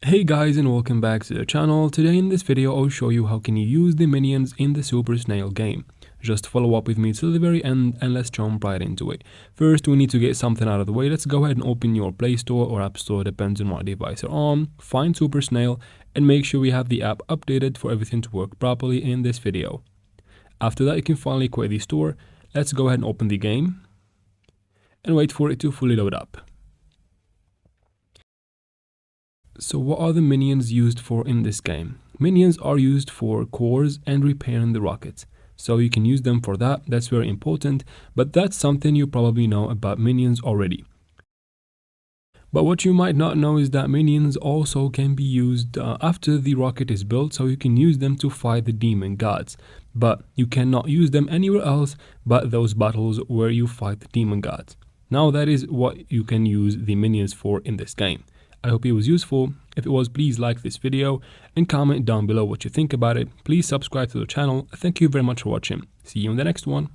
Hey guys, and welcome back to the channel. Today in this video I'll show you how can you use the minions in the Super Snail game. Just follow up with me till the very end and let's jump right into it. First we need to get something out of the way. Let's go ahead and open your Play Store or App Store, depends on what device you're on. Find Super Snail and make sure we have the app updated for everything to work properly in this video. After that you can finally quit the store. Let's go ahead and open the game and wait for it to fully load up. So what are the minions used for in this game? Minions are used for cores and repairing the rockets. So you can use them for that, that's very important, but that's something you probably know about minions already. But what you might not know is that minions also can be used after the rocket is built, so you can use them to fight the demon gods. But you cannot use them anywhere else but those battles where you fight the demon gods. Now that is what you can use the minions for in this game. I hope it was useful. If it was, please like this video and comment down below what you think about it. Please subscribe to the channel. Thank you very much for watching. See you in the next one.